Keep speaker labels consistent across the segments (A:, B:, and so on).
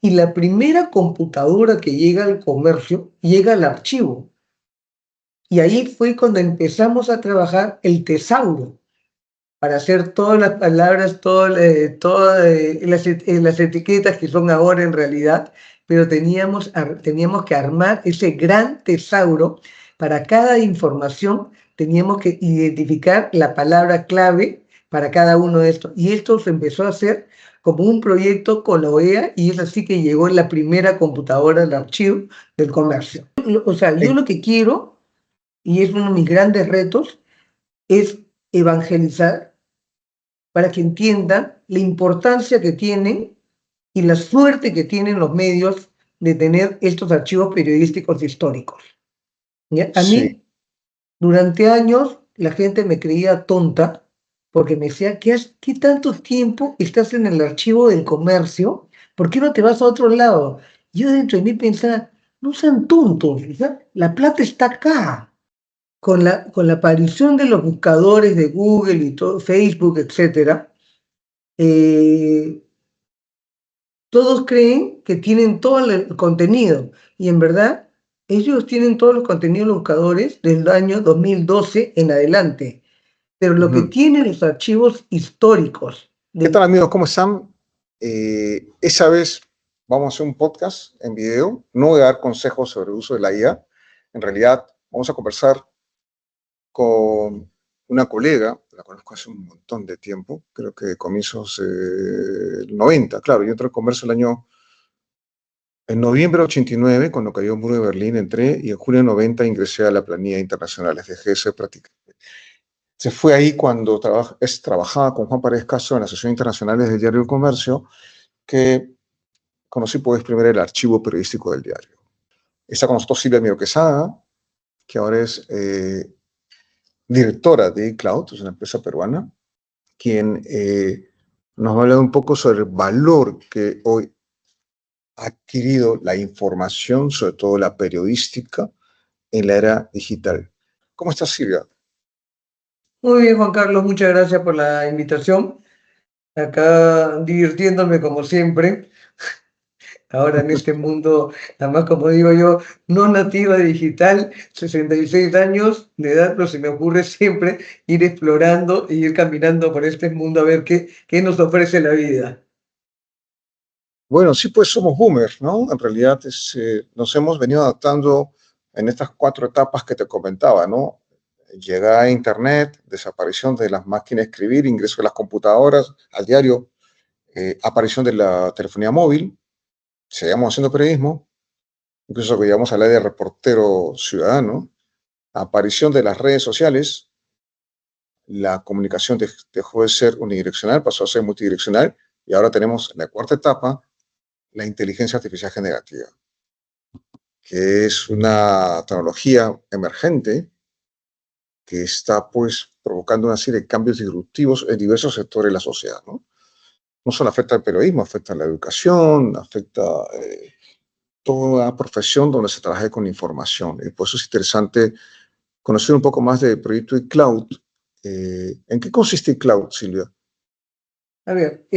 A: y la primera computadora que llega al comercio llega al archivo. Y ahí fue cuando empezamos a trabajar el tesauro, para hacer todas las palabras, todas las etiquetas que son ahora en realidad, pero teníamos que armar ese gran tesauro. Para cada información teníamos que identificar la palabra clave para cada uno de estos. Y esto se empezó a hacer como un proyecto con la OEA y es así que llegó la primera computadora del archivo del comercio. O sea, yo lo que quiero, y es uno de mis grandes retos, es evangelizar para que entiendan la importancia que tienen y la suerte que tienen los medios de tener estos archivos periodísticos históricos. ¿Ya? A
B: Sí.
A: mí, durante años, la gente me creía tonta porque me decía, ¿qué tanto tiempo estás en el archivo del comercio? ¿Por qué no te vas a otro lado? Yo dentro de mí pensaba, no sean tontos, ¿ya? La plata está acá. Con la aparición de los buscadores de Google y todo, Facebook, etcétera, todos creen que tienen todo el contenido y en verdad ellos tienen todos los contenidos los buscadores del año 2012 en adelante, pero lo que tienen los archivos históricos.
B: ¿Qué tal, amigos? ¿Cómo están? Esa vez vamos a hacer un podcast en video. No voy a dar consejos sobre el uso de la IA. En realidad, vamos a conversar con una colega, la conozco hace un montón de tiempo, creo que comienzos del 90, claro, yo entré al comercio en noviembre de 89, cuando cayó el muro de Berlín, entré y en julio de 90 ingresé a la planilla internacional, dejé de ser practicante. Se fue ahí cuando trabajaba con Juan Paredes Castro en la Asociación Internacional del Diario del Comercio, que conocí por vez primero el archivo periodístico del diario. Está con nosotros Silvia Miro Quesada, que ahora es directora de iCloud, es una empresa peruana, quien nos va a hablar un poco sobre el valor que hoy ha adquirido la información, sobre todo la periodística, en la era digital. ¿Cómo estás, Silvia?
A: Muy bien, Juan Carlos, muchas gracias por la invitación. Acá divirtiéndome como siempre. Ahora en este mundo, además como digo yo, no nativa digital, 66 años de edad, pero se me ocurre siempre ir explorando y ir caminando por este mundo a ver qué nos ofrece la vida.
B: Bueno, sí, pues somos boomers, ¿no? En realidad nos hemos venido adaptando en estas 4 etapas que te comentaba, ¿no? Llegada a Internet, desaparición de las máquinas de escribir, ingreso de las computadoras al diario, aparición de la telefonía móvil, seguimos haciendo periodismo, incluso que llegamos a la de reportero ciudadano, aparición de las redes sociales, la comunicación dejó de ser unidireccional, pasó a ser multidireccional, y ahora tenemos la 4ª etapa, la inteligencia artificial generativa, que es una tecnología emergente que está pues provocando una serie de cambios disruptivos en diversos sectores de la sociedad, ¿no? No solo afecta al periodismo, afecta a la educación, afecta toda profesión donde se trabaje con información. Y por eso es interesante conocer un poco más del proyecto iCloud. ¿En qué consiste iCloud, Silvia?
A: A ver,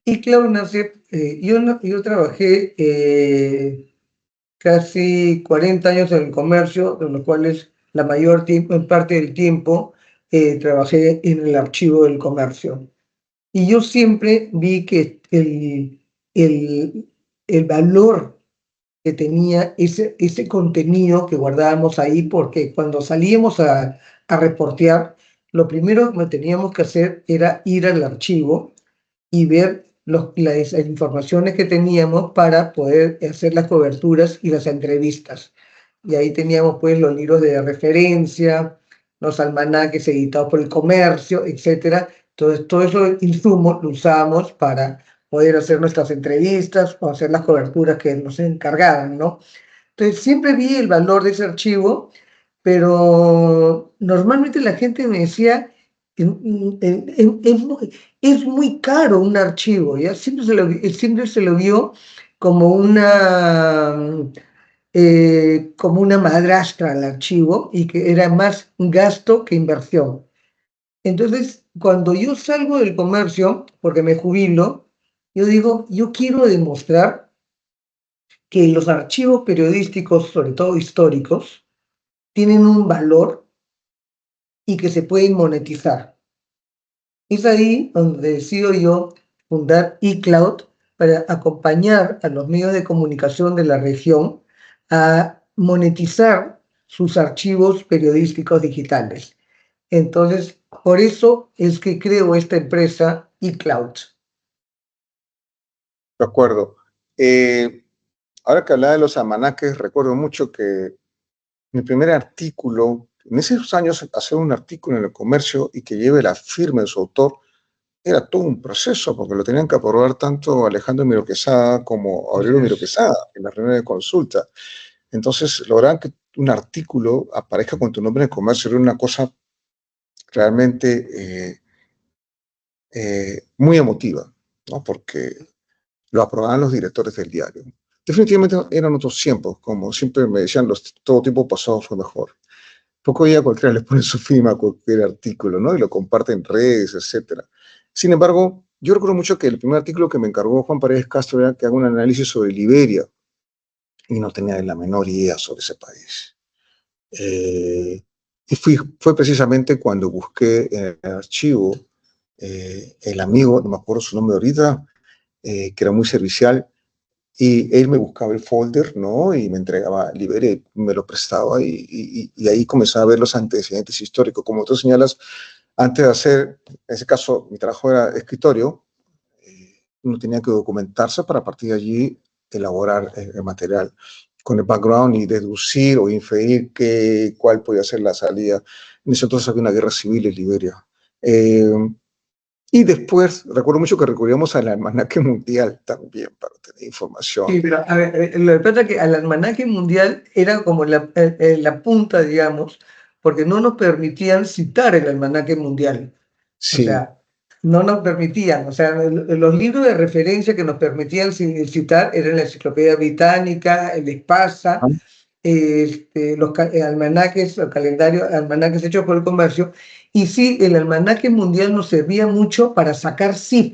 A: iCloud nace, yo trabajé casi 40 años en el comercio, de los cuales la mayor parte del tiempo trabajé en el archivo del comercio. Y yo siempre vi que el valor que tenía ese contenido que guardábamos ahí, porque cuando salíamos a reportear, lo primero que teníamos que hacer era ir al archivo y ver las informaciones que teníamos para poder hacer las coberturas y las entrevistas. Y ahí teníamos pues los libros de referencia, los almanaques editados por el comercio, etcétera. Entonces, todo eso insumo lo usábamos para poder hacer nuestras entrevistas o hacer las coberturas que nos encargaban, ¿no? Entonces, siempre vi el valor de ese archivo, pero normalmente la gente me decía, es muy caro un archivo, ¿ya? Siempre se lo vio como como una madrastra al archivo y que era más gasto que inversión. Entonces, cuando yo salgo del comercio, porque me jubilo, Yo digo, yo quiero demostrar que los archivos periodísticos, sobre todo históricos, tienen un valor y que se pueden monetizar. Es ahí donde decido yo fundar eCloud para acompañar a los medios de comunicación de la región a monetizar sus archivos periodísticos digitales. Entonces, por eso es que creo esta empresa eCloud.
B: De acuerdo. Ahora que hablaba de los almanaques, recuerdo mucho que mi primer artículo, en esos años, hacer un artículo en el comercio y que lleve la firma de su autor, era todo un proceso, porque lo tenían que aprobar tanto Alejandro Miro Quesada como Aurelio Miro
A: Entonces,
B: Quesada en la reunión de consulta. Entonces, lograr que un artículo aparezca con tu nombre en el comercio era una cosa realmente muy emotiva, ¿no? Porque lo aprobaban los directores del diario. Definitivamente eran otros tiempos, como siempre me decían, todo tiempo pasado fue mejor. Poco día cualquiera le pone su firma a cualquier artículo, ¿no? Y lo comparte en redes, etcétera. Sin embargo, yo recuerdo mucho que el primer artículo que me encargó Juan Paredes Castro era que haga un análisis sobre Liberia y no tenía la menor idea sobre ese país. Y fue precisamente cuando busqué en el archivo el amigo, no me acuerdo su nombre ahorita, que era muy servicial, y él me buscaba el folder, ¿no? Y me entregaba Liberia y me lo prestaba, y ahí comenzaba a ver los antecedentes históricos. Como tú señalas, antes de hacer, en ese caso, mi trabajo era escritorio, uno tenía que documentarse para a partir de allí elaborar el material con el background y deducir o inferir cuál podía ser la salida. En ese entonces había una guerra civil en Liberia. Eh, y después, recuerdo mucho que recurríamos al almanaque mundial también para tener información.
A: sí, pero a ver, lo que pasa es que al almanaque mundial era como la punta, digamos, porque no nos permitían citar el almanaque mundial. O
B: Sí.
A: sea, no nos permitían, o sea, los libros de referencia que nos permitían citar eran la Enciclopedia Británica, el Espasa, almanaques, el calendario, almanaques hechos por el comercio, y sí, el almanaque mundial nos servía mucho para sacar
B: Sí,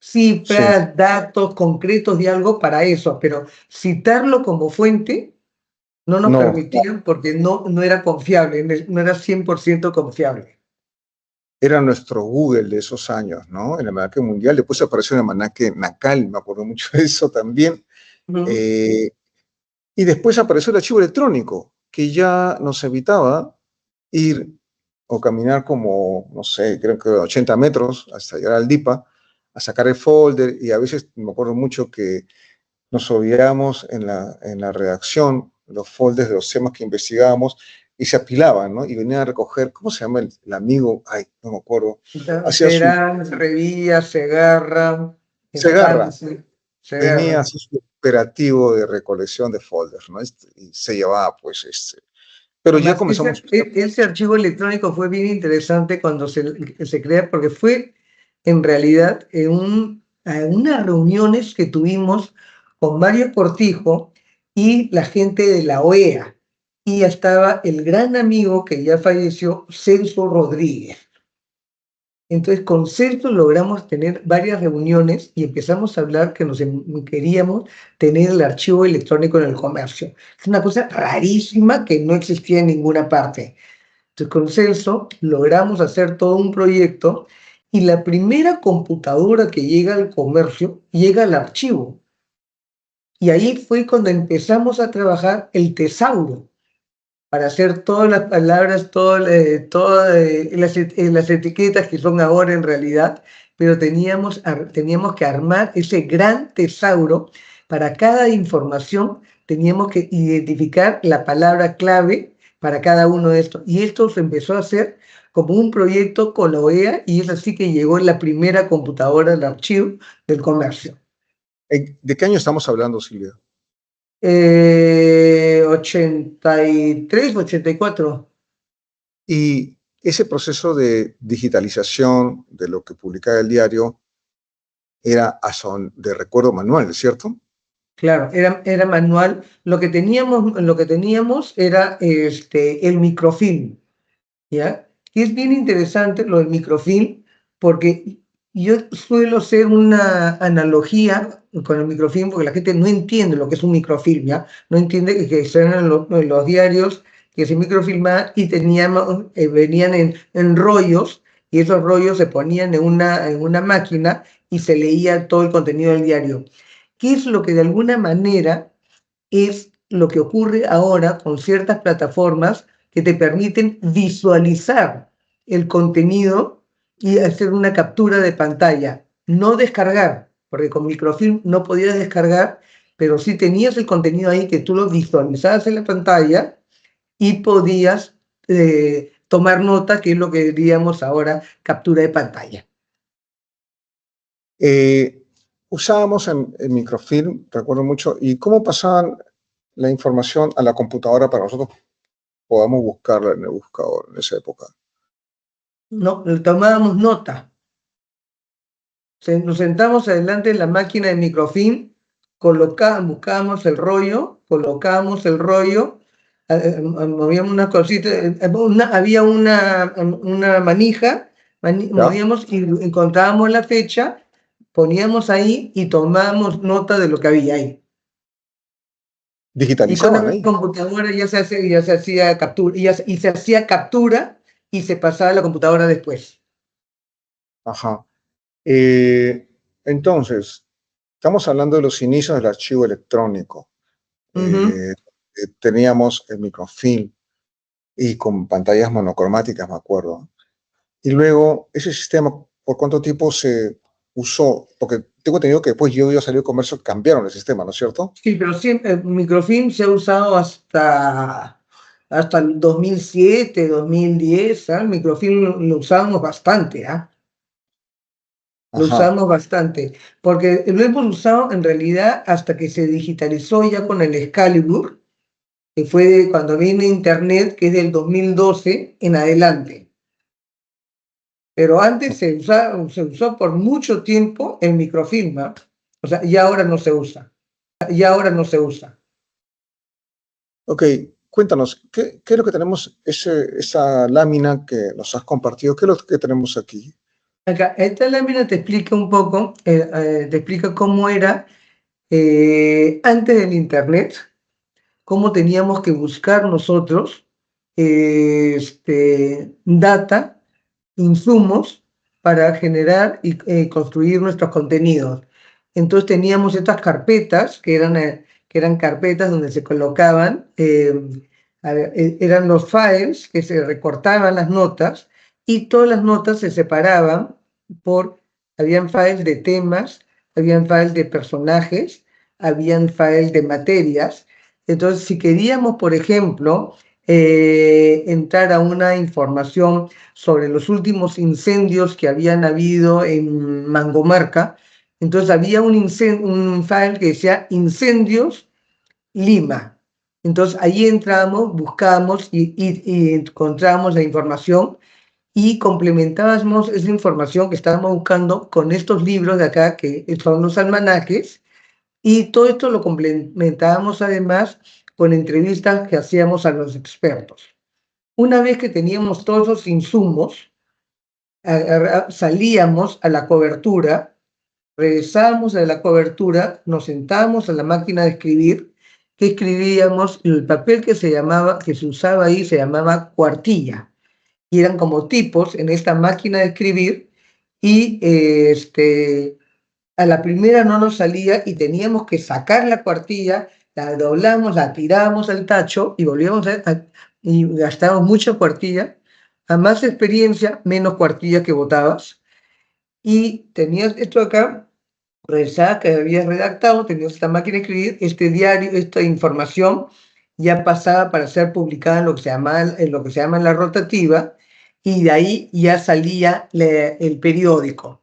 A: cifras, datos concretos de algo para eso, pero citarlo como fuente no nos
B: no,
A: permitían porque no era confiable, no era 100% confiable.
B: era nuestro Google de esos años, ¿no? El almanaque mundial, después apareció el almanaque Nacal, me acuerdo mucho de eso también.
A: Ujú.
B: Eh, y después apareció el archivo electrónico, que ya nos evitaba ir o caminar como, no sé, creo que 80 metros hasta llegar al DIPA, a sacar el folder, y a veces me acuerdo mucho que nos olvidábamos en la redacción los folders de los temas que investigábamos y se apilaban, ¿no? Y venían a recoger, ¿cómo se llama el amigo? Ay, no me acuerdo. Hacía su
A: Terán, Revilla, Segarra,
B: Segarra,
A: Infante,
B: venía
A: Segarra.
B: así su operativo de recolección de folders, ¿no? Y se llevaba, pues, pero ya
A: Además,
B: comenzamos.
A: ese archivo electrónico fue bien interesante cuando se crea, porque fue en realidad en unas reuniones que tuvimos con Mario Cortijo y la gente de la OEA. Y ya estaba el gran amigo que ya falleció, Celso Rodríguez. Entonces, con Celso logramos tener varias reuniones y empezamos a hablar que queríamos tener el archivo electrónico en el comercio. Es una cosa rarísima que no existía en ninguna parte. Entonces, con Celso logramos hacer todo un proyecto y la primera computadora que llega al comercio llega al archivo. Y ahí fue cuando empezamos a trabajar el tesauro para hacer todas las palabras, todas las etiquetas que son ahora en realidad, pero teníamos que armar ese gran tesauro. Para cada información teníamos que identificar la palabra clave para cada uno de estos. Y esto se empezó a hacer como un proyecto con la OEA y es así que llegó la primera computadora del archivo del comercio.
B: ¿De qué año estamos hablando, Silvia?
A: 83, 84.
B: Y ese proceso de digitalización de lo que publicaba el diario era de recuerdo manual, ¿cierto?
A: Claro, era manual. Lo que teníamos era el microfilm, ¿ya? Y es bien interesante lo del microfilm porque Yo suelo hacer una analogía con el microfilm porque la gente no entiende lo que es un microfilm, ¿ya? No entiende que son en los diarios que se microfilma y teníamos, venían en rollos y esos rollos se ponían en una máquina y se leía todo el contenido del diario. ¿Qué es lo que de alguna manera es lo que ocurre ahora con ciertas plataformas que te permiten visualizar el contenido y hacer una captura de pantalla, no descargar, porque con microfilm no podías descargar, pero sí tenías el contenido ahí que tú lo visualizabas en la pantalla y podías tomar nota, que es lo que diríamos ahora captura de pantalla.
B: Usábamos en microfilm, recuerdo mucho, y cómo pasaban la información a la computadora para nosotros podamos buscarla en el buscador en esa época.
A: No, tomábamos nota. Nos sentamos adelante de la máquina de microfilm, buscábamos el rollo, colocábamos el rollo, movíamos una cosita, había una manija,
B: ¿Ya?
A: movíamos y encontrábamos la fecha, poníamos ahí y tomábamos nota de lo que había ahí. Y con
B: Digitalizaban
A: la
B: ahí.
A: computadora ya se hacía captura, y se hacía captura y se pasaba a la computadora después.
B: Ajá. Eh, entonces, estamos hablando de los inicios del archivo electrónico.
A: Ujú.
B: Teníamos el microfilm y con pantallas monocromáticas, me acuerdo. Y luego, ese sistema, ¿por cuánto tiempo se usó? Porque tengo entendido que después yo salió el comercio, cambiaron el sistema, ¿no es cierto?
A: Sí, pero siempre, el microfilm se ha usado hasta el 2007, 2010, ¿ah? El microfilm lo usamos bastante, ¿ah? Lo
B: Ajá.
A: usamos bastante, porque lo hemos usado en realidad hasta que se digitalizó ya con el Excalibur, que fue cuando vino Internet, que es del 2012 en adelante. Pero antes se usó por mucho tiempo el microfilm, ¿ah? O sea, y ahora no se usa. Y ahora no se usa.
B: Ok, cuéntanos, ¿qué es lo que tenemos, esa lámina que nos has compartido? ¿Qué es lo que tenemos aquí?
A: Acá, esta lámina te explica un poco, te explica cómo era antes del Internet, cómo teníamos que buscar nosotros data, insumos para generar y construir nuestros contenidos. Entonces teníamos estas carpetas, que eran carpetas donde se colocaban, eran los files que se recortaban las notas y todas las notas se separaban habían files de temas, habían files de personajes, habían files de materias. Entonces, si queríamos, por ejemplo, entrar a una información sobre los últimos incendios que habían habido en Mangomarca, entonces había un file que decía Incendios Lima. Entonces ahí entramos, buscamos y encontramos la información y complementábamos esa información que estábamos buscando con estos libros de acá, que son los almanaques, y todo esto lo complementábamos además con entrevistas que hacíamos a los expertos. Una vez que teníamos todos esos insumos, salíamos a la cobertura, regresábamos de la cobertura, nos sentábamos a la máquina de escribir, que escribíamos, el papel que se usaba ahí se llamaba cuartilla, y eran como tipos en esta máquina de escribir, y a la primera no nos salía y teníamos que sacar la cuartilla, la doblamos, la tiramos al tacho y volvíamos y gastábamos mucha cuartilla. A más experiencia, menos cuartilla que botabas. Y tenías esto acá, regresaba que habías redactado, tenías esta máquina de escribir, este diario, esta información ya pasaba para ser publicada en lo que se llama la rotativa, y de ahí ya salía el periódico.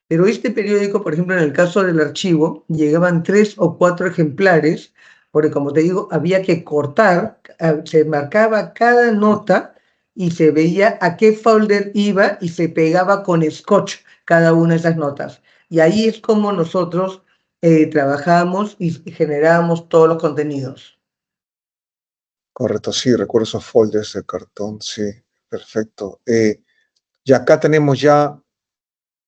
A: Pero este periódico, por ejemplo, en el caso del archivo, llegaban 3 o 4 ejemplares, porque como te digo, había que cortar, se marcaba cada nota y se veía a qué folder iba y se pegaba con scotch cada una de esas notas. Y ahí es como nosotros trabajamos y generamos todos los contenidos.
B: Correcto, sí, recuerdo esos folders de cartón, sí, perfecto. Y acá tenemos ya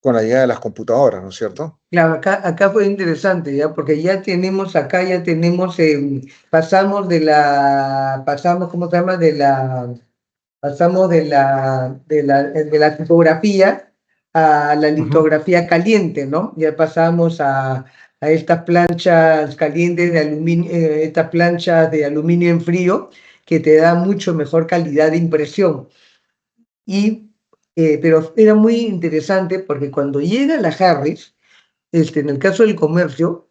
B: con la llegada de las computadoras, ¿no es cierto?
A: Claro, acá fue interesante, ¿ya? Porque ya tenemos, acá ya tenemos, pasamos, ¿cómo se llama? Pasamos de la tipografía a la
B: Ujú.
A: litografía caliente, ¿no? Ya pasamos a estas planchas calientes de aluminio, estas planchas de aluminio en frío que te da mucho mejor calidad de impresión. Pero era muy interesante porque cuando llega la Harris, en el caso del comercio,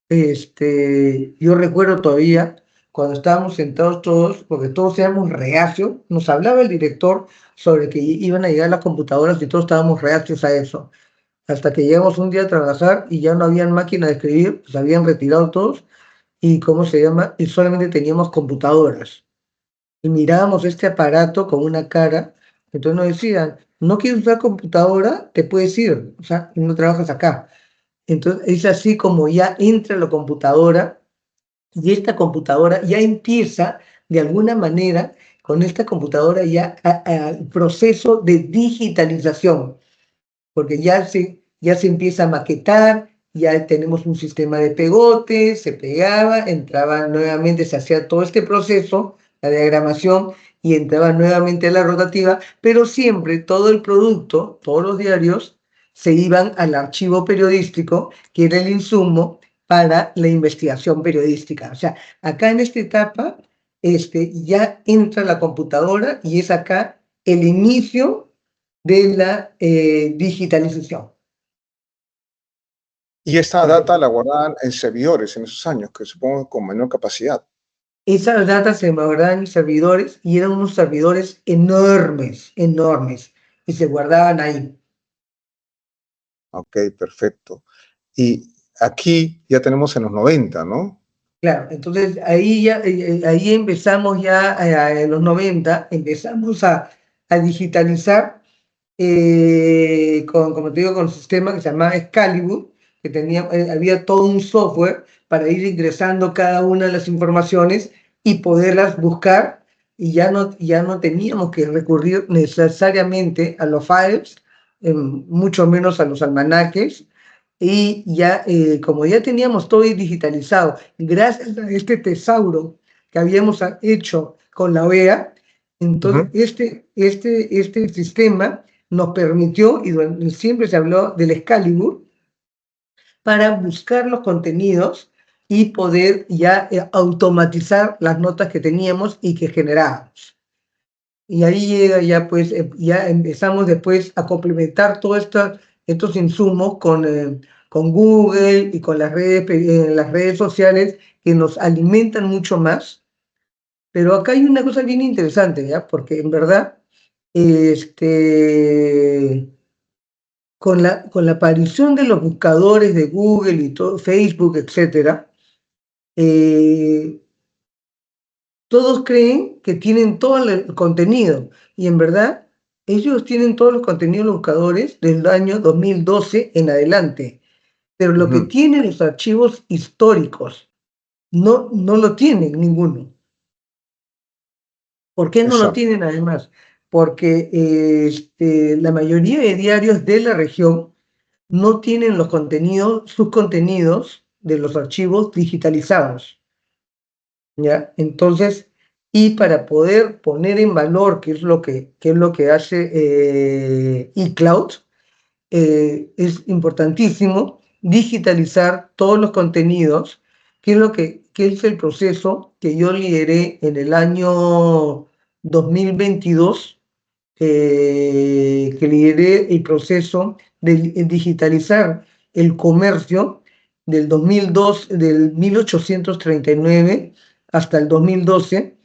A: yo recuerdo todavía cuando estábamos sentados todos, porque todos éramos reacios, nos hablaba el director sobre que iban a llegar las computadoras y todos estábamos reacios a eso. Hasta que llegamos un día a trabajar y ya no habían máquina de escribir, se habían retirado todos y, ¿cómo se llama? Y solamente teníamos computadoras. Y mirábamos este aparato con una cara, entonces nos decían, no quieres usar computadora, te puedes ir, o sea, no trabajas acá. Entonces es así como ya entra la computadora y esta computadora ya empieza de alguna manera con esta computadora ya el proceso de digitalización, porque ya se empieza a maquetar, ya tenemos un sistema de pegote, se pegaba, entraba nuevamente, se hacía todo este proceso, la diagramación, y entraba nuevamente a la rotativa, pero siempre todo el producto, todos los diarios, se iban al archivo periodístico, que era el insumo para la investigación periodística. O sea, acá en esta etapa ya entra la computadora y es acá el inicio de la digitalización.
B: Y esta
A: Porque
B: data la guardaban en servidores en esos años, que supongo con menor capacidad.
A: esas datas se guardaban en servidores y eran unos servidores enormes, enormes, y se guardaban ahí.
B: Ok, perfecto. Y aquí ya tenemos en los 90, ¿no?
A: Claro, entonces ahí empezamos ya en los 90, empezamos a digitalizar como te digo, con un sistema que se llamaba Excalibur, que había todo un software para ir ingresando cada una de las informaciones y poderlas buscar, y ya no teníamos que recurrir necesariamente a los files, mucho menos a los almanaques, y ya, como ya teníamos todo digitalizado, gracias a este tesauro que habíamos hecho con la OEA, entonces
B: Ujú.
A: este sistema nos permitió, y siempre se habló del Excalibur, para buscar los contenidos y poder ya automatizar las notas que teníamos y que generábamos. Y ahí llega ya, pues, ya empezamos después a complementar todos estos insumos con Google y con las redes sociales que nos alimentan mucho más. Pero acá hay una cosa bien interesante, ¿ya? Porque en verdad, con la aparición de los buscadores de Google y todo, Facebook, etcétera, eh, todos creen que tienen todo el contenido, y en verdad ellos tienen todos los contenidos los buscadores desde el año 2012 en adelante, pero lo que
B: Ujú.
A: tienen los archivos históricos no lo tienen ninguno. ¿Por qué no lo
B: Exacto.
A: tienen además? Porque la mayoría de diarios de la región no tienen sus contenidos de los archivos digitalizados, ¿ya? Entonces, y para poder poner en valor, qué es lo que hace eCloud, es importantísimo digitalizar todos los contenidos, que es el proceso que yo lideré en el año 2022, que lideré el proceso de digitalizar el comercio del 1839 hasta el 2012.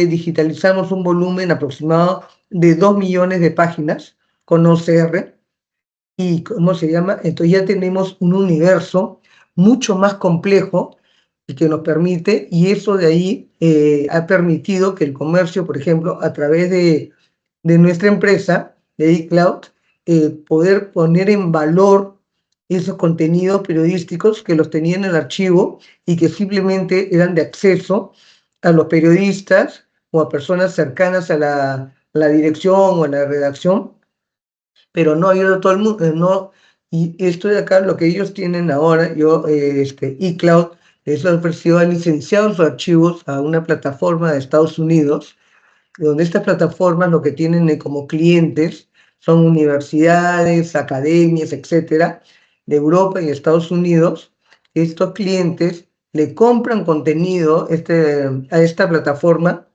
A: Digitalizamos un volumen aproximado de 2 millones de páginas con OCR. ¿Y cómo se llama? Entonces ya tenemos un universo mucho más complejo y que nos permite, y eso de ahí ha permitido que el comercio, por ejemplo, a través de nuestra empresa, de eCloud, poder poner en valor esos contenidos periodísticos que los tenía en el archivo y que simplemente eran de acceso a los periodistas o a personas cercanas a la dirección o a la redacción, pero no ayuda a todo el mundo, no, y esto de acá, lo que ellos tienen ahora, eCloud les ha ofrecido, ha licenciado sus archivos a una plataforma de Estados Unidos, donde estas plataformas lo que tienen como clientes son universidades, academias, etcétera, de Europa y Estados Unidos. Estos clientes le compran contenido a esta plataforma,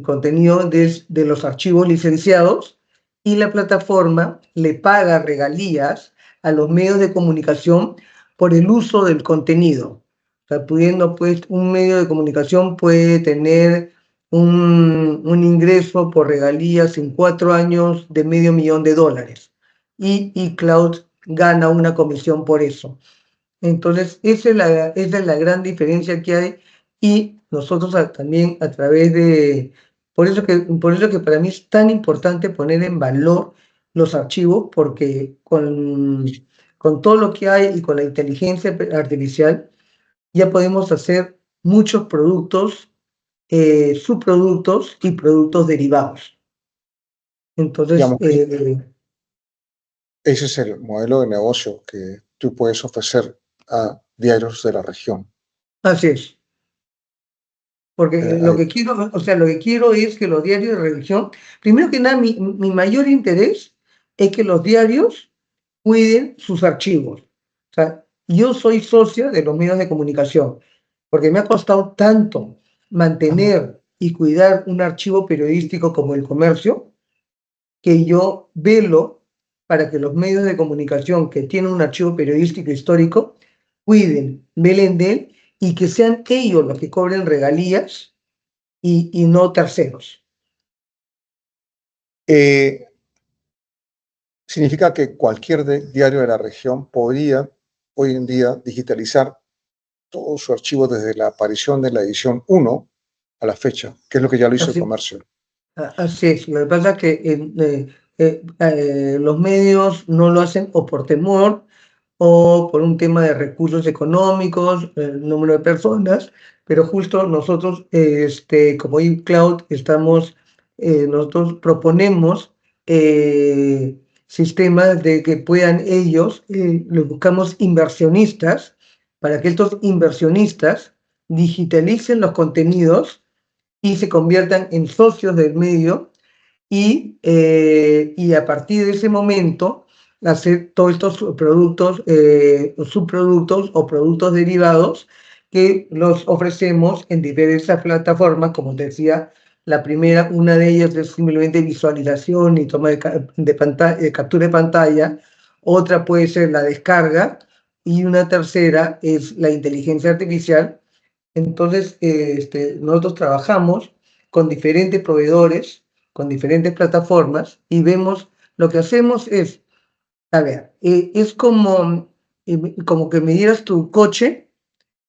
A: contenido de los archivos licenciados, y la plataforma le paga regalías a los medios de comunicación por el uso del contenido. O sea, pudiendo, pues, un medio de comunicación puede tener un ingreso por regalías en 4 años de $500,000 y Cloud gana una comisión por eso. Entonces, esa es la gran diferencia que hay, y nosotros también a través de... Por eso que para mí es tan importante poner en valor los archivos, porque con todo lo que hay y con la inteligencia artificial ya podemos hacer muchos productos, subproductos y productos derivados. Entonces,
B: Digamos que ese es el modelo de negocio que tú puedes ofrecer a diarios de la región.
A: así es. Porque lo
B: Ahí,
A: que quiero, o sea, lo que quiero es que los diarios de religión, primero que nada, mi mayor interés es que los diarios cuiden sus archivos. O sea, yo soy socia de los medios de comunicación, porque me ha costado tanto mantener y cuidar un archivo periodístico como El Comercio, que yo velo para que los medios de comunicación que tienen un archivo periodístico histórico cuiden, velen de él, y que sean ellos los que cobren regalías y no terceros.
B: eh, significa que cualquier diario de la región podría hoy en día digitalizar todo su archivo desde la aparición de la edición 1 a la fecha, que es lo que ya lo hizo El
A: Así,
B: Comercio.
A: así es. Lo que pasa es que los medios no lo hacen o por temor o por un tema de recursos económicos, el número de personas, pero justo nosotros, como iCloud, nosotros proponemos sistemas de que puedan ellos, les buscamos inversionistas, para que estos inversionistas digitalicen los contenidos y se conviertan en socios del medio, y a partir de ese momento hacer todos estos productos, subproductos o productos derivados que los ofrecemos en diversas plataformas, como te decía. La primera, una de ellas es simplemente visualización y toma de captura de pantalla, otra puede ser la descarga, y una tercera es la inteligencia artificial. Entonces, nosotros trabajamos con diferentes proveedores, con diferentes plataformas, y vemos, lo que hacemos es, a ver, es como que me dieras tu coche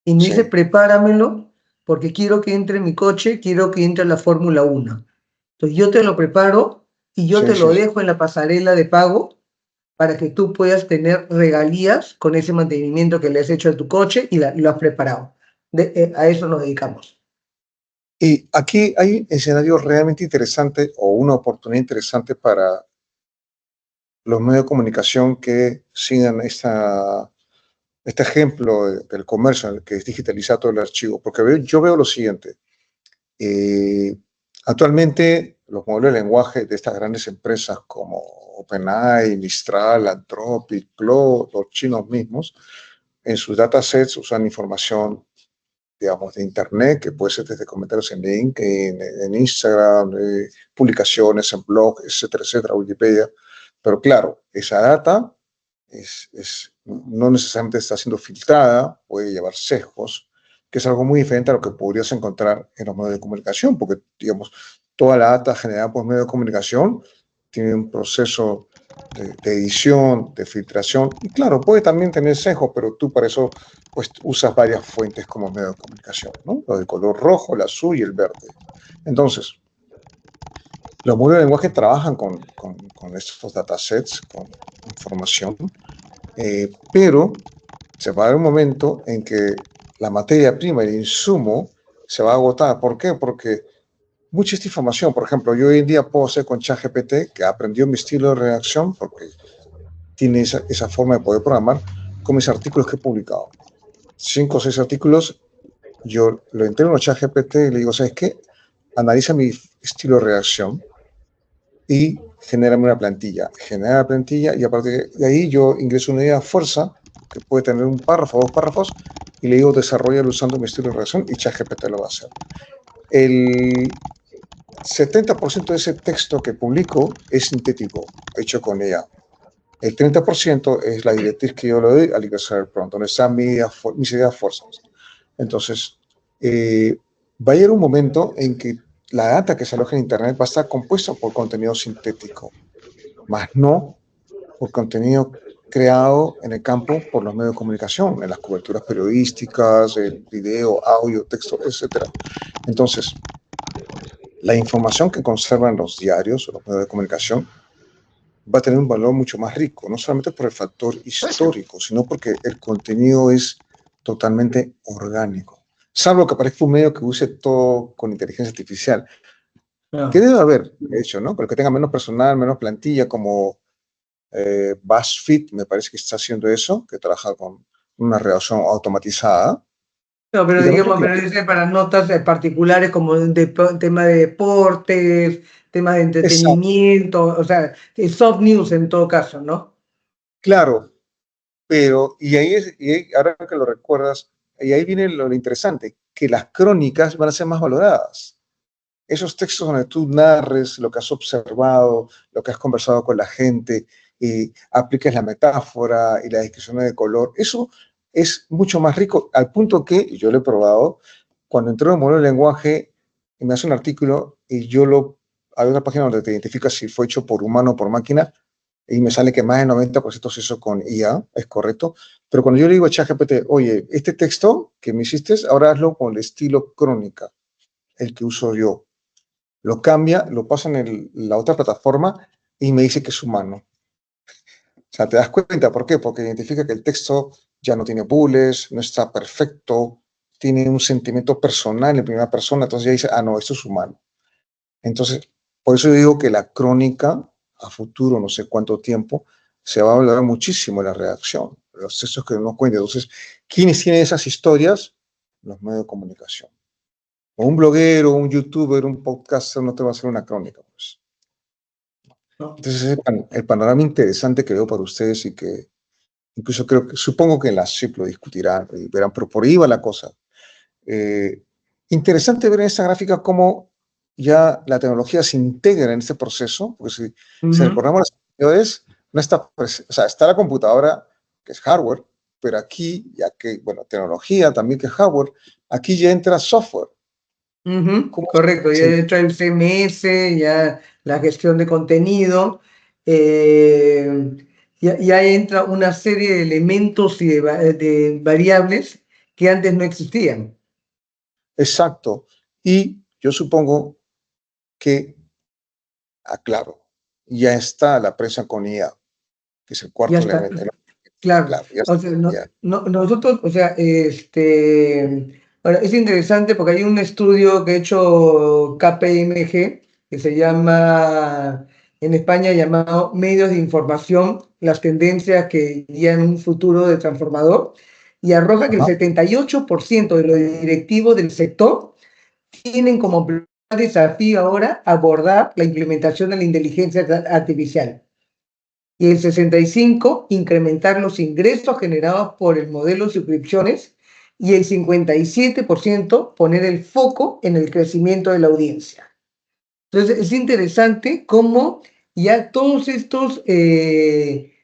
A: y me dices,
B: Sí,
A: prepáramelo, porque quiero que entre en mi coche, quiero que entre la Fórmula 1. Entonces yo te lo preparo y yo
B: sí,
A: te lo
B: sí, sí.
A: dejo en la pasarela de pago para que tú puedas tener regalías con ese mantenimiento que le has hecho a tu coche y lo has preparado. A eso nos dedicamos.
B: Y aquí hay un escenario realmente interesante o una oportunidad interesante para los medios de comunicación que sigan este ejemplo del comercio, que es digitalizar todo el archivo. Porque yo veo lo siguiente. Eh, actualmente, los modelos de lenguaje de estas grandes empresas como OpenAI, Mistral, Anthropic, Claude, los chinos mismos, en sus datasets usan información, digamos, de Internet, que puede ser desde comentarios en LinkedIn, en Instagram, publicaciones en blog, etcétera, Wikipedia. Pero claro, esa data no necesariamente está siendo filtrada, puede llevar sesgos, que es algo muy diferente a lo que podrías encontrar en los medios de comunicación, porque, digamos, toda la data generada por medios de comunicación tiene un proceso de edición, de filtración, y claro, puede también tener sesgos, pero tú para eso pues usas varias fuentes como medio de comunicación, ¿no? Lo de color rojo, el azul y el verde. Entonces, los modelos de lenguaje trabajan con estos datasets, con información, pero se va a dar un momento en que la materia prima, el insumo, se va a agotar. ¿Por qué? Porque mucha esta información. Por ejemplo, yo hoy en día puedo hacer con ChatGPT, que aprendió mi estilo de redacción, porque tiene esa forma de poder programar, con mis artículos que he publicado. 5 o 6 artículos, yo lo entreno a ChatGPT y le digo, ¿sabes qué? Analiza mi estilo de redacción y genérame una plantilla. Genera la plantilla y a partir de ahí yo ingreso una idea fuerza que puede tener un párrafo, 2 párrafos, y le digo, desarrolla usando mi estilo de redacción y ChatGPT lo va a hacer. El 70% de ese texto que publico es sintético, hecho con ella. El 30% es la directriz que yo le doy al ingresar el prompt, donde están mis ideas fuerzas. Entonces, va a llegar un momento en que la data que se aloja en Internet va a estar compuesta por contenido sintético, más no por contenido creado en el campo por los medios de comunicación, en las coberturas periodísticas, el video, audio, texto, etc. Entonces, la información que conservan los diarios o los medios de comunicación va a tener un valor mucho más rico, no solamente por el factor histórico, sino porque el contenido es totalmente orgánico. Salvo que parezca un medio que use todo con inteligencia artificial, que debe haber, de hecho, ¿no? Pero que tenga menos personal, menos plantilla, como BuzzFeed, me parece que está haciendo eso, que trabaja con una redacción automatizada.
A: No, pero
B: Y también
A: digamos,
B: creo
A: pero
B: que
A: dice para notas particulares como tema de deportes, temas de
B: es
A: entretenimiento, o sea, soft news en todo caso, ¿no?
B: claro, pero, ahora que lo recuerdas, y ahí viene lo interesante, que las crónicas van a ser más valoradas. Esos textos donde tú narres lo que has observado, lo que has conversado con la gente, y apliques la metáfora y la descripción de color, eso es mucho más rico, al punto que, y yo lo he probado, cuando entro en el modelo de lenguaje y me hace un artículo y hay una página donde te identifica si fue hecho por humano o por máquina, y me sale que más del 90% se hizo con IA, es correcto, pero cuando yo le digo a ChatGPT, oye, este texto que me hiciste, ahora hazlo con el estilo crónica, el que uso yo, lo cambia, lo pasa en la otra plataforma y me dice que es humano. O sea, te das cuenta, ¿por qué? Porque identifica que el texto ya no tiene bullets, no está perfecto, tiene un sentimiento personal en primera persona, entonces ya dice, ah, no, esto es humano. Entonces, por eso yo digo que la crónica, a futuro, no sé cuánto tiempo, se va a valorar muchísimo la redacción, los textos que uno cuenta. Entonces, ¿quiénes tienen esas historias? Los medios de comunicación. O un bloguero, un youtuber, un podcaster no te va a hacer una crónica, pues.
A: ¿No?
B: Entonces, ese es el panorama interesante que veo para ustedes y que incluso supongo que en la SIP lo discutirán y verán, pero por ahí va la cosa. Eh, Interesante ver en esta gráfica cómo ya la tecnología se integra en este proceso, porque si recordamos las actividades, no está, o sea, está la computadora, que es hardware, pero aquí, ya que, bueno, tecnología también que es hardware, aquí ya entra software. ¿Cómo
A: Correcto, ya
B: se,
A: entra el CMS, ya la gestión de contenido, ya entra una serie de elementos y de variables que antes no existían.
B: Exacto. Y yo supongo que, aclaro, ya está la presa con IA, que es el
A: Ya
B: cuarto
A: está,
B: elemento.
A: claro.
B: Claro, ya
A: O
B: está.
A: sea,
B: Ya.
A: nosotros, o sea, ahora, es interesante porque hay un estudio que ha hecho KPMG que se llama, en España, llamado Medios de Información, las tendencias que guían un futuro de transformador, y arroja que el
B: Ajá.
A: 78% de los directivos del sector tienen como principal desafío ahora abordar la implementación de la inteligencia artificial. Y el 65%, incrementar los ingresos generados por el modelo de suscripciones. Y el 57%, poner el foco en el crecimiento de la audiencia. Entonces, es interesante cómo ya todos estos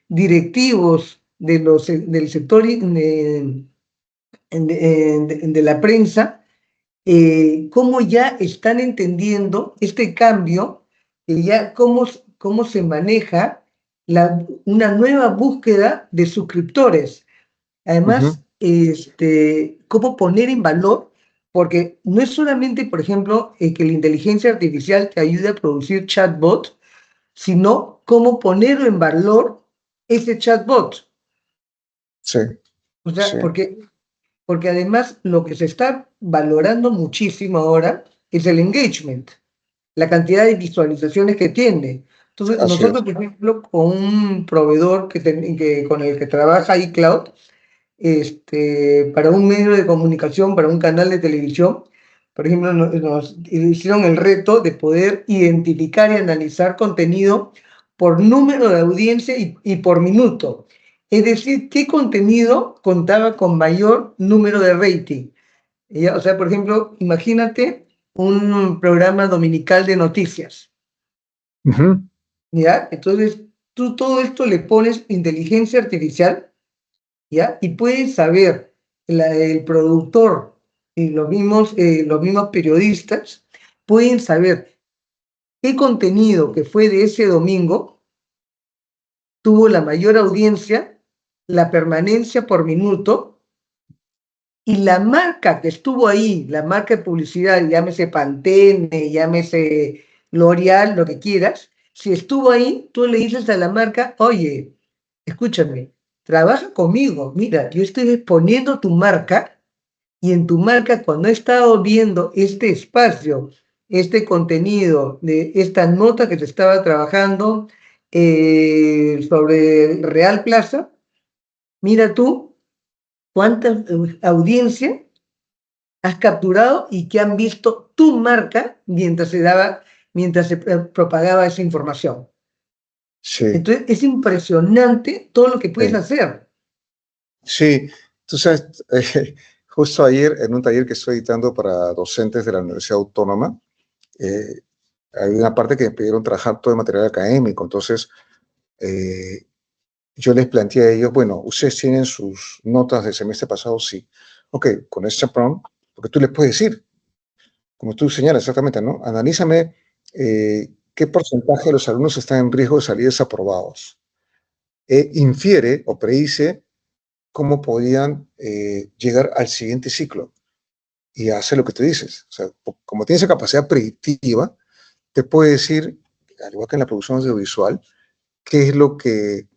A: directivos del sector de la prensa, cómo ya están entendiendo este cambio, ya cómo se maneja una nueva búsqueda de suscriptores.
B: Ujú.
A: Además, cómo poner en valor, porque no es solamente, por ejemplo, que la inteligencia artificial te ayude a producir chatbots, sino cómo poner en valor ese chatbot.
B: Sí,
A: O sea,
B: sí.
A: porque además lo que se está valorando muchísimo ahora es el engagement. la cantidad de visualizaciones que tiene. Entonces,
B: Así
A: nosotros,
B: es.
A: por ejemplo, con un proveedor con el que trabaja iCloud, para un medio de comunicación, para un canal de televisión, por ejemplo, nos hicieron el reto de poder identificar y analizar contenido por número de audiencia y por minuto. Es decir, qué contenido contaba con mayor número de rating. ¿Ya? O sea, por ejemplo, imagínate un programa dominical de noticias,
B: Ujú.
A: ¿ya? Entonces, tú todo esto le pones inteligencia artificial, ¿ya? Y puedes saber, el productor y los mismos periodistas pueden saber qué contenido que fue de ese domingo tuvo la mayor audiencia, la permanencia por minuto y la marca que estuvo ahí, la marca de publicidad, llámese Pantene, llámese L'Oreal, lo que quieras, si estuvo ahí, tú le dices a la marca, oye, escúchame, trabaja conmigo, mira, yo estoy exponiendo tu marca y en tu marca cuando he estado viendo este espacio, este contenido, de esta nota que te estaba trabajando sobre Real Plaza, mira tú cuánta audiencia has capturado y que han visto tu marca mientras se propagaba esa información.
B: Sí,
A: Entonces, es impresionante todo lo que puedes
B: sí.
A: hacer.
B: Sí, tú sabes, justo ayer en un taller que estoy dictando para docentes de la Universidad Autónoma, eh, hay una parte que me pidieron trabajar todo el material académico, entonces eh, yo les planteé a ellos, bueno, ustedes tienen sus notas del semestre pasado, sí. Ok, con este prompt, porque tú les puedes decir, como tú señalas exactamente, ¿no? Analízame qué porcentaje de los alumnos están en riesgo de salir desaprobados. Infiere o predice cómo podían llegar al siguiente ciclo y hace lo que tú dices. O sea, como tiene esa capacidad predictiva, te puede decir, al igual que en la producción audiovisual, qué es lo que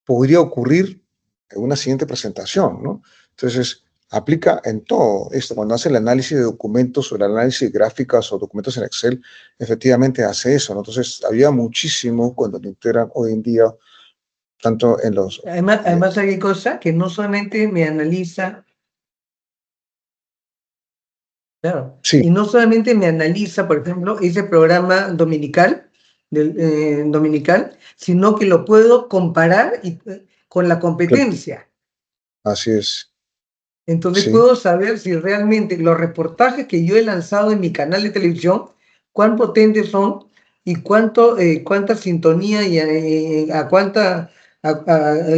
B: podría ocurrir en una siguiente presentación, ¿no? Entonces, aplica en todo esto. Cuando hace el análisis de documentos o el análisis de gráficas o documentos en Excel, efectivamente hace eso, ¿no? Entonces, había muchísimo cuando lo integran hoy en día, tanto en los...
A: Además hay cosas que no solamente me analiza. Claro.
B: sí,
A: Y no solamente me analiza, por ejemplo, ese programa dominical, sino que lo puedo comparar con la
B: claro,
A: competencia.
B: así es,
A: Entonces
B: sí,
A: puedo saber si realmente los reportajes que yo he lanzado en mi canal de televisión, cuán potentes son y cuánta sintonía y el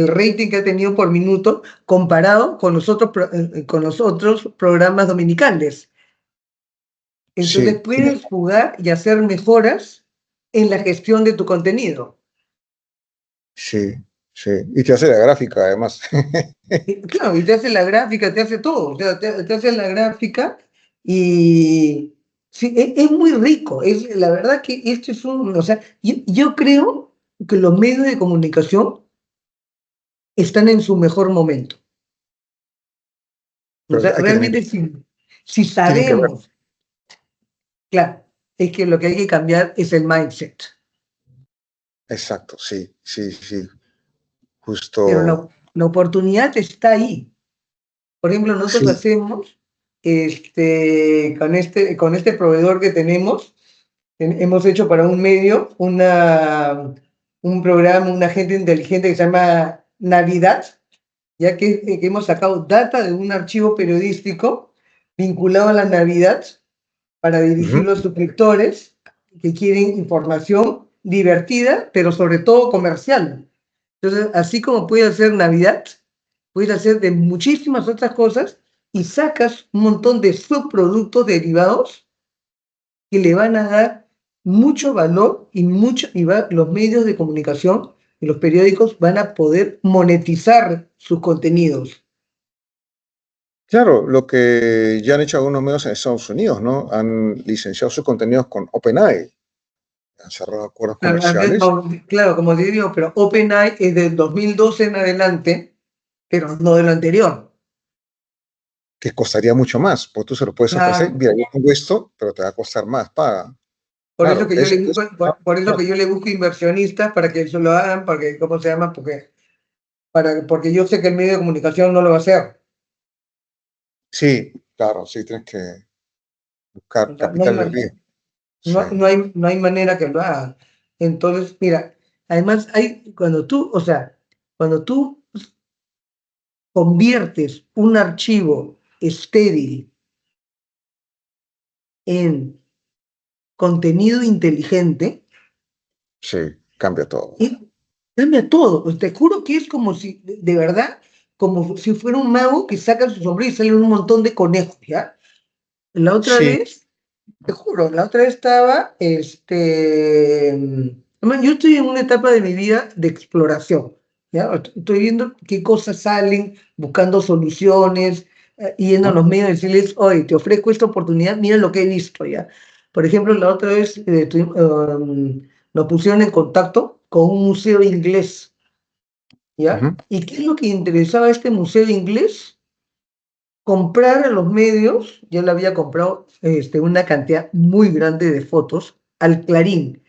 A: rating que ha tenido por minuto comparado con los otros programas dominicales. Entonces
B: sí,
A: puedes jugar y hacer mejoras en la gestión de tu contenido.
B: sí, sí. Y te hace la gráfica, además.
A: Claro, y te hace la gráfica, te hace todo, o sea, te hace la gráfica y sí, es muy rico. La verdad que esto es o sea, yo creo que los medios de comunicación están en su mejor momento. O
B: Pero
A: sea,
B: hay que tener,
A: realmente si
B: tienen que ver.
A: sabemos, claro, es que lo que hay que cambiar es el mindset.
B: Exacto, sí, sí, sí.
A: Pero
B: Justo,
A: la oportunidad está ahí. Por ejemplo, nosotros
B: sí.
A: hacemos, con este proveedor que tenemos, hemos hecho para un medio un programa, una agente inteligente que se llama Navidad, ya que hemos sacado data de un archivo periodístico vinculado a la Navidad para
B: Ujú.
A: dirigirlo a suscriptores que quieren información divertida, pero sobre todo comercial. Entonces, así como puede hacer Navidad, puedes hacer de muchísimas otras cosas y sacas un montón de subproductos derivados que le van a dar mucho valor los medios de comunicación y los periódicos van a poder monetizar sus contenidos.
B: Claro, lo que ya han hecho algunos medios en Estados Unidos, ¿no? Han licenciado sus contenidos con OpenAI, han cerrado acuerdos
A: Claro,
B: comerciales
A: claro, como te digo, pero OpenAI es del 2012 en adelante, pero no de lo anterior.
B: que costaría mucho más, porque tú se lo puedes ofrecer,
A: Claro,
B: mira, yo tengo esto, pero te va a costar más, paga.
A: Por eso
B: Claro,
A: que yo le busco, por eso que yo le busco inversionistas para que eso lo hagan, porque, ¿cómo se llama? Porque yo sé que el medio de comunicación no lo va a hacer.
B: sí, claro, sí, tienes que buscar
A: O sea, no hay
B: capital de
A: manera,
B: riesgo. Sí.
A: no hay manera que lo hagan. Entonces, mira, además cuando tú, o sea, cuando tú conviertes un archivo estéril en contenido inteligente,
B: Sí, cambia todo.
A: y cambia todo. Pues te juro que es como si, de verdad, como si fuera un mago que saca su sombrero y salen un montón de conejos, ¿ya? La otra
B: Sí.
A: vez, te juro, la otra vez estaba, bueno, yo estoy en una etapa de mi vida de exploración, ¿ya? Estoy viendo qué cosas salen, buscando soluciones, yendo a
B: ¿No?
A: los medios y decirles, oye, te ofrezco esta oportunidad, mira lo que he visto, ¿ya? Por ejemplo, la otra vez nos pusieron en contacto con un museo inglés, ¿ya?
B: Ujú.
A: ¿Y qué es lo que interesaba a este museo inglés? Comprar a los medios, yo le había comprado una cantidad muy grande de fotos al Clarín,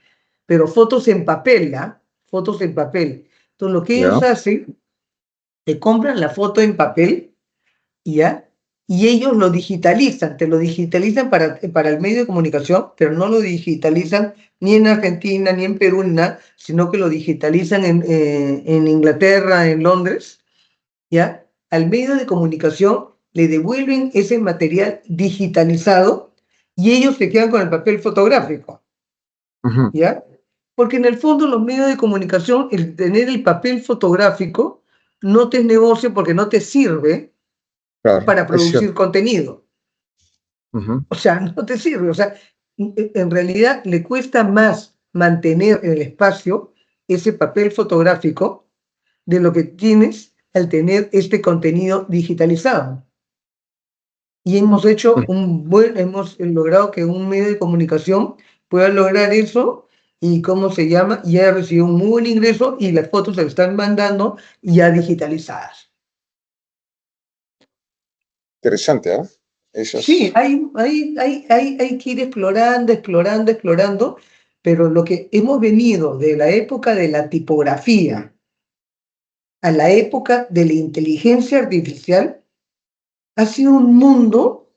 A: pero fotos en papel, ¿ah? Fotos en papel. Entonces, lo que ellos
B: Ya.
A: hacen, te compran la foto en papel, ¿ya? Y ellos lo digitalizan, te lo digitalizan para el medio de comunicación, pero no lo digitalizan ni en Argentina, ni en Perú, ni nada, sino que lo digitalizan en Inglaterra, en Londres, ¿ya? Al medio de comunicación le devuelven ese material digitalizado y ellos se quedan con el papel fotográfico,
B: Ujú.
A: ¿ya? Porque en el fondo los medios de comunicación, el tener el papel fotográfico no te es negocio porque no te sirve
B: Claro,
A: para
B: es cierto.
A: producir contenido.
B: Ujú.
A: O sea, no te sirve. O sea, en realidad le cuesta más mantener en el espacio ese papel fotográfico de lo que tienes al tener este contenido digitalizado. Y
B: Mm.
A: hemos logrado que un medio de comunicación pueda lograr eso y cómo se llama, y ha recibido un muy buen ingreso y las fotos se le están mandando ya digitalizadas.
B: Interesante, ¿ah? Eso
A: Sí,
B: es.
A: hay que ir explorando, explorando, explorando, pero lo que hemos venido de la época de la tipografía a la época de la inteligencia artificial ha sido un mundo.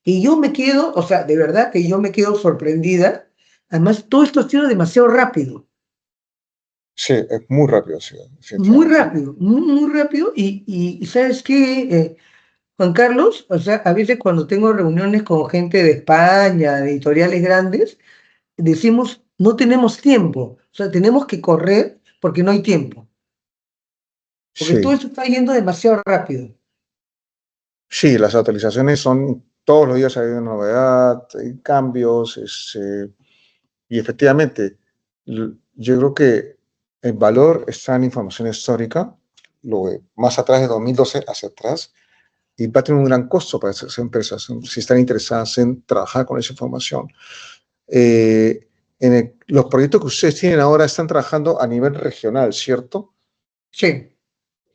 A: Y yo me quedo, o sea, de verdad que yo me quedo sorprendida. Además, todo esto ha sido demasiado rápido,
B: Sí, es muy rápido, sí,
A: muy
B: definitivamente.
A: rápido, muy, muy rápido. Y ¿sabes qué, Juan Carlos? O sea, a veces cuando tengo reuniones con gente de España, de editoriales grandes, decimos, no tenemos tiempo, o sea, tenemos que correr porque no hay tiempo, porque todo
B: Sí,
A: eso está yendo demasiado rápido.
B: sí, las actualizaciones son todos los días hay una novedad, hay cambios, y efectivamente, yo creo que el valor está en la información histórica, más atrás de 2012 hacia atrás, y va a tener un gran costo para esas empresas si están interesadas en trabajar con esa información. Los proyectos que ustedes tienen ahora están trabajando a nivel regional, ¿cierto?
A: Sí.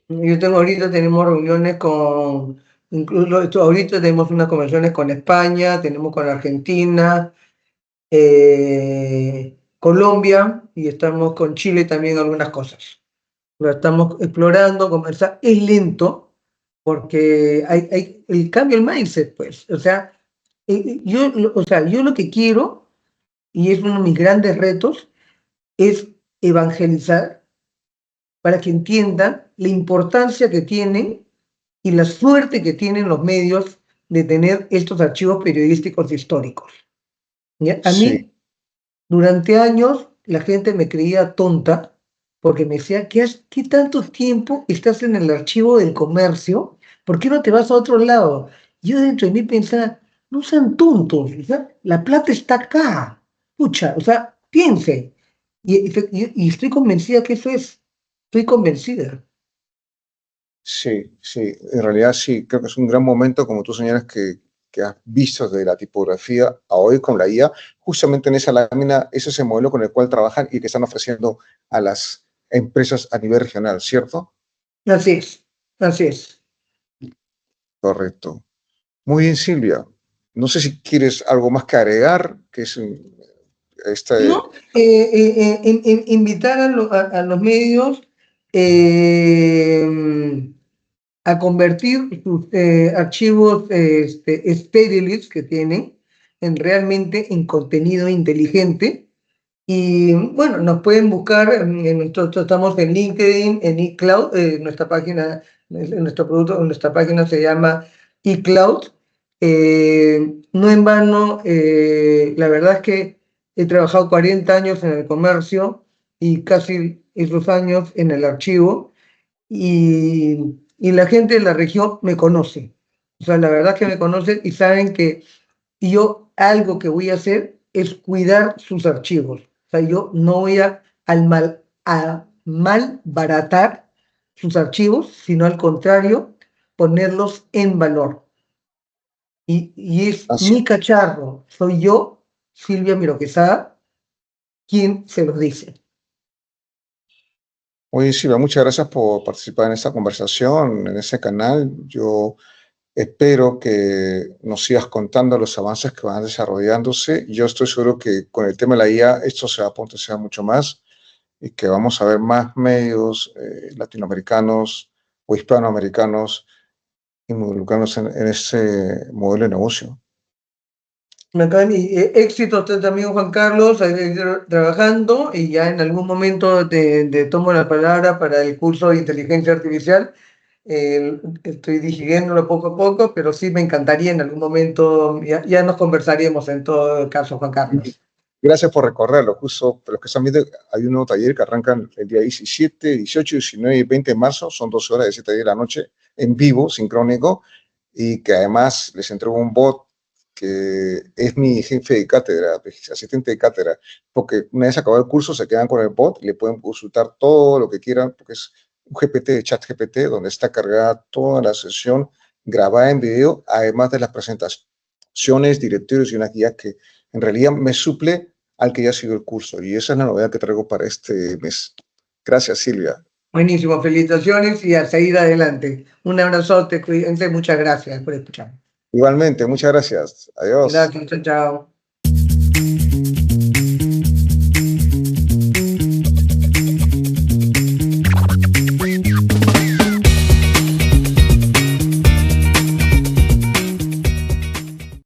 A: Ahorita tenemos reuniones incluso ahorita tenemos unas convenciones con España, tenemos con Argentina, Colombia y estamos con Chile también algunas cosas. Lo estamos explorando, conversar. Es lento porque hay el cambio, el mindset, pues. O sea, yo lo que quiero, y es uno de mis grandes retos, es evangelizar para que entiendan la importancia que tienen y la suerte que tienen los medios de tener estos archivos periodísticos históricos. ¿Ya? A
B: Sí,
A: mí, durante años, la gente me creía tonta porque me decía, ¿qué tanto tiempo estás en el archivo del comercio? ¿Por qué no te vas a otro lado? Yo dentro de mí pensaba, no sean tontos, o sea, la plata está acá. Pucha, o sea, piensen. Y estoy convencida que eso es. Estoy convencida.
B: sí, sí, en realidad sí, creo que es un gran momento, como tú señalas, que has visto de la tipografía a hoy con la IA, justamente en esa lámina, ese es el modelo con el cual trabajan y que están ofreciendo a las empresas a nivel regional, ¿cierto?
A: Así es, así es.
B: Correcto. Muy bien, Silvia. No sé si quieres algo más que agregar, que es
A: No, invitar a los medios a convertir sus archivos estériles que tienen realmente en contenido inteligente. Y bueno, nos pueden buscar, estamos en LinkedIn, en eCloud, nuestra página, nuestro producto, nuestra página se llama eCloud. No en vano, la verdad es que he trabajado 40 años en el comercio y casi esos años en el archivo, y la gente de la región me conoce. O sea, la verdad es que me conocen y saben que yo algo que voy a hacer es cuidar sus archivos. O sea, yo no voy a malbaratar sus archivos, sino al contrario, ponerlos en valor. Y es
B: Así.
A: mi cacharro, soy yo, Silvia Miro Quesada, quien se los dice.
B: Oye, Silvia, muchas gracias por participar en esta conversación, en ese canal. Yo espero que nos sigas contando los avances que van desarrollándose. Yo estoy seguro que con el tema de la IA esto se va a potenciar mucho más y que vamos a ver más medios latinoamericanos o hispanoamericanos involucrados en ese modelo de negocio.
A: Éxito a usted también, Juan Carlos, a seguir trabajando, y ya en algún momento te tomo la palabra para el curso de inteligencia artificial. Estoy digiriéndolo poco a poco, pero sí me encantaría en algún momento, ya nos conversaríamos en todo caso, Juan Carlos.
B: Gracias por recorrerlo. Justo para los que están viendo, hay un nuevo taller que arrancan el día 17, 18, 19 y 20 de marzo. Son 12 horas de 7 a 10 de la noche en vivo, sincrónico, y que además les entrego un bot que es mi jefe de cátedra, asistente de cátedra, porque una vez acabado el curso se quedan con el bot y le pueden consultar todo lo que quieran, porque es un GPT de ChatGPT, donde está cargada toda la sesión grabada en video, además de las presentaciones, directorios y una guía que en realidad me suple al que ya ha sido el curso. Y esa es la novedad que traigo para este mes. Gracias, Silvia.
A: Buenísimo, felicitaciones y a seguir adelante. Un abrazote, cuídense, muchas gracias por escuchar.
B: Igualmente, muchas gracias. Adiós.
A: Gracias, chao, chao.